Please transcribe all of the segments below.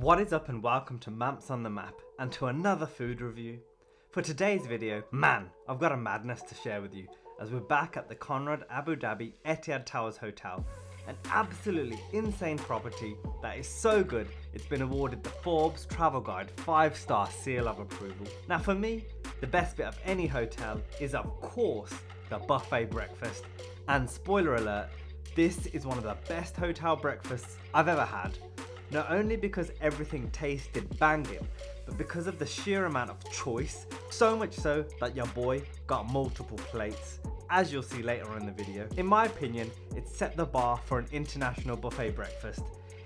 What is up and welcome to Maps on the Map and to another food review. For today's video, man, I've got a madness to share with you as we're back at the Conrad Abu Dhabi Etihad Towers Hotel, an absolutely insane property that is so good it's been awarded the Forbes Travel Guide 5-star seal of approval. Now for me, the best bit of any hotel is of course the buffet breakfast, and spoiler alert, this is one of the best hotel breakfasts I've ever had. Not only because everything tasted banging, but because of the sheer amount of choice, so much so that your boy got multiple plates, as you'll see later on in the video. In my opinion, it set the bar for an international buffet breakfast.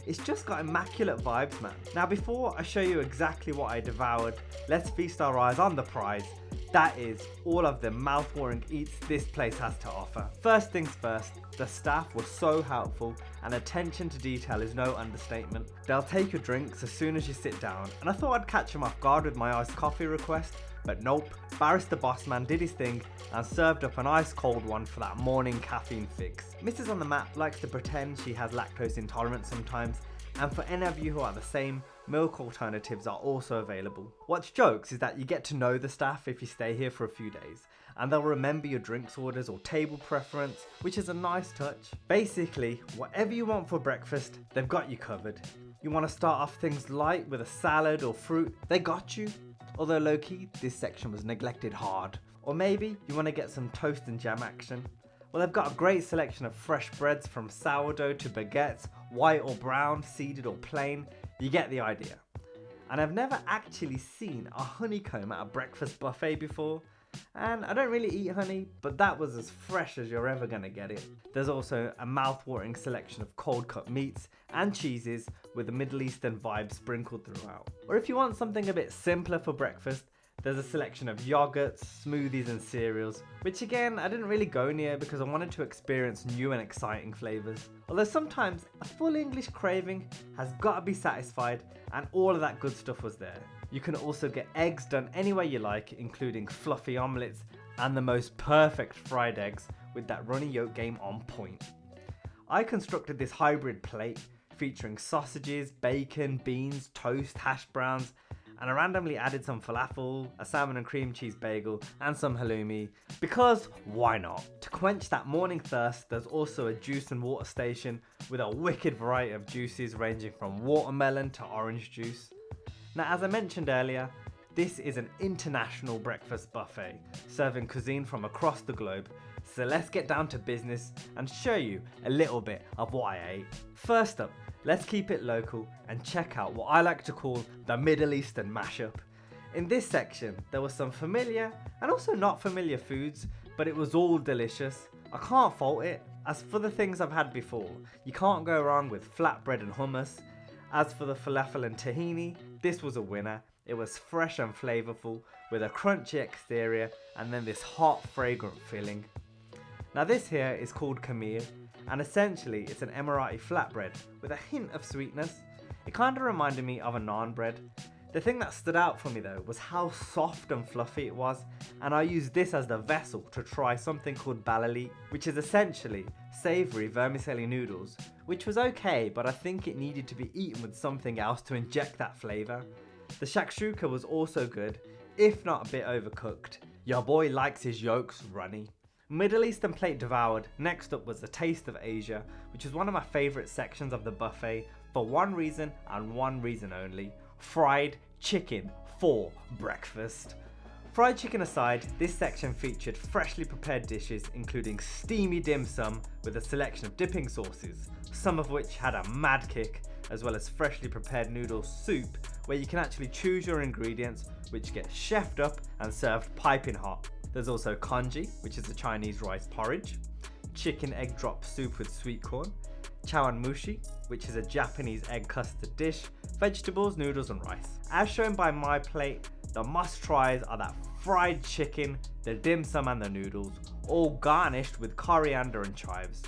It's just got immaculate vibes, man. Now before I show you exactly what I devoured, let's feast our eyes on the prize. That is all of the mouth-watering eats this place has to offer. First things first, the staff was so helpful and attention to detail is no understatement. They'll take your drinks as soon as you sit down, and I thought I'd catch them off guard with my iced coffee request, but nope, Barrister Bossman did his thing and served up an ice cold one for that morning caffeine fix. Mrs. on the Map likes to pretend she has lactose intolerance sometimes, and for any of you who are the same, milk alternatives are also available. What's jokes is that you get to know the staff if you stay here for a few days, and they'll remember your drinks orders or table preference, which is a nice touch. Basically, whatever you want for breakfast, they've got you covered. You want to start off things light with a salad or fruit, they got you. Although low-key, this section was neglected hard. Or maybe you want to get some toast and jam action. Well, they've got a great selection of fresh breads from sourdough to baguettes, white or brown, seeded or plain, you get the idea. And I've never actually seen a honeycomb at a breakfast buffet before, and I don't really eat honey, but that was as fresh as you're ever gonna get it. There's also a mouth-watering selection of cold cut meats and cheeses with a Middle Eastern vibe sprinkled throughout. Or if you want something a bit simpler for breakfast, there's a selection of yogurts, smoothies and cereals, which again I didn't really go near because I wanted to experience new and exciting flavours. Although sometimes a full English craving has got to be satisfied, and all of that good stuff was there. You can also get eggs done any way you like, including fluffy omelettes and the most perfect fried eggs with that runny yolk game on point. I constructed this hybrid plate featuring sausages, bacon, beans, toast, hash browns, and I randomly added some falafel, a salmon and cream cheese bagel, and some halloumi, because why not? To quench that morning thirst, there's also a juice and water station with a wicked variety of juices ranging from watermelon to orange juice. Now, as I mentioned earlier, this is an international breakfast buffet, serving cuisine from across the globe, so let's get down to business and show you a little bit of what I ate. First up, let's keep it local and check out what I like to call the Middle Eastern mashup. In this section, there was some familiar and also not familiar foods, but it was all delicious. I can't fault it. As for the things I've had before, you can't go wrong with flatbread and hummus. As for the falafel and tahini, this was a winner. It was fresh and flavorful with a crunchy exterior and then this hot fragrant filling. Now this here is called khamir, and essentially it's an Emirati flatbread with a hint of sweetness. It kind of reminded me of a naan bread. The thing that stood out for me though was how soft and fluffy it was, and I used this as the vessel to try something called balali, which is essentially savoury vermicelli noodles, which was okay, but I think it needed to be eaten with something else to inject that flavour. The shakshuka was also good, if not a bit overcooked. Your boy likes his yolks runny. Middle Eastern plate devoured. Next up was the Taste of Asia, which is one of my favourite sections of the buffet for one reason and one reason only: fried chicken for breakfast. Fried chicken aside, this section featured freshly prepared dishes including steamy dim sum with a selection of dipping sauces, some of which had a mad kick, as well as freshly prepared noodle soup where you can actually choose your ingredients, which get chefed up and served piping hot. There's also congee, which is a Chinese rice porridge, chicken egg drop soup with sweet corn, chawanmushi, which is a Japanese egg custard dish, vegetables, noodles and rice. As shown by my plate, the must-tries are that fried chicken, the dim sum and the noodles, all garnished with coriander and chives.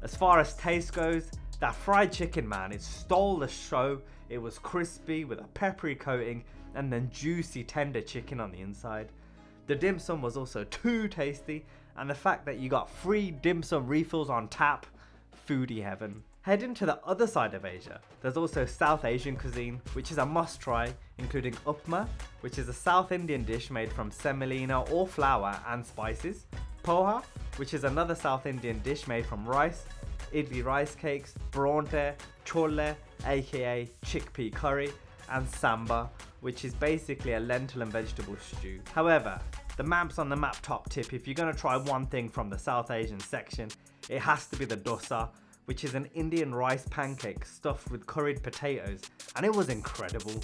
As far as taste goes, that fried chicken, man, it stole the show. It was crispy with a peppery coating and then juicy tender chicken on the inside. The dim sum was also too tasty, and the fact that you got free dim sum refills on tap, foodie heaven. Heading to the other side of Asia, there's also South Asian cuisine, which is a must try, including upma, which is a South Indian dish made from semolina or flour and spices, poha, which is another South Indian dish made from rice, idli rice cakes, bronte, chole, aka chickpea curry, and samba, which is basically a lentil and vegetable stew. However, the maps on the map top tip, if you're going to try one thing from the South Asian section, it has to be the dosa, which is an Indian rice pancake stuffed with curried potatoes, and it was incredible.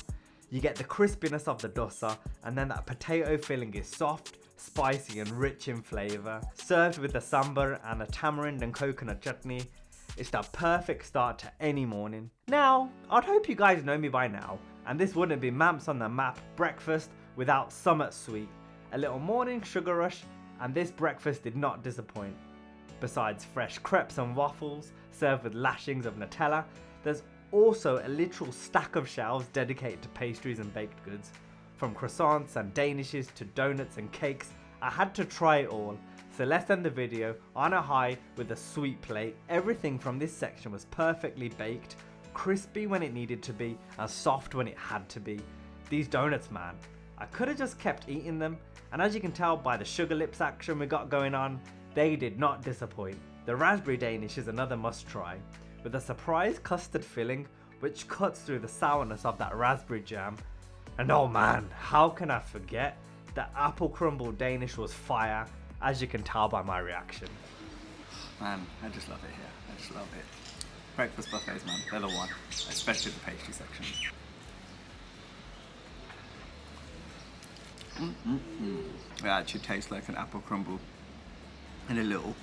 You get the crispiness of the dosa, and then that potato filling is soft, spicy and rich in flavour. Served with the sambar and a tamarind and coconut chutney, it's the perfect start to any morning. Now, I'd hope you guys know me by now, and this wouldn't be Mamps on the Map breakfast without somewhat sweet. A little morning sugar rush, and this breakfast did not disappoint. Besides fresh crepes and waffles served with lashings of Nutella, there's also a literal stack of shelves dedicated to pastries and baked goods. From croissants and danishes to donuts and cakes, I had to try it all. So let's end the video on a high with a sweet plate. Everything from this section was perfectly baked, crispy when it needed to be, and soft when it had to be. These donuts, man, I could have just kept eating them, and as you can tell by the sugar lips action we got going on, they did not disappoint. The raspberry danish is another must try, with a surprise custard filling which cuts through the sourness of that raspberry jam. And oh man, how can I forget that apple crumble danish was fire, as you can tell by my reaction. Man, I just love it here. I just love it. Breakfast buffets, man, they're the one, especially the pastry section. It actually tastes like an apple crumble in a little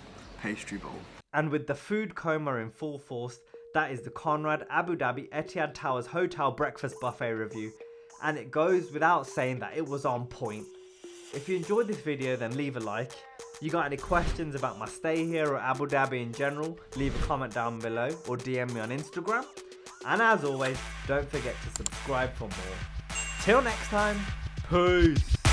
pastry bowl. And with the food coma in full force, that is the Conrad Abu Dhabi Etihad Towers Hotel Breakfast Buffet review, and it goes without saying that it was on point. If you enjoyed this video, then leave a like. You got any questions about my stay here or Abu Dhabi in general, leave a comment down below or DM me on Instagram. And as always, don't forget to subscribe for more. Till next time, peace!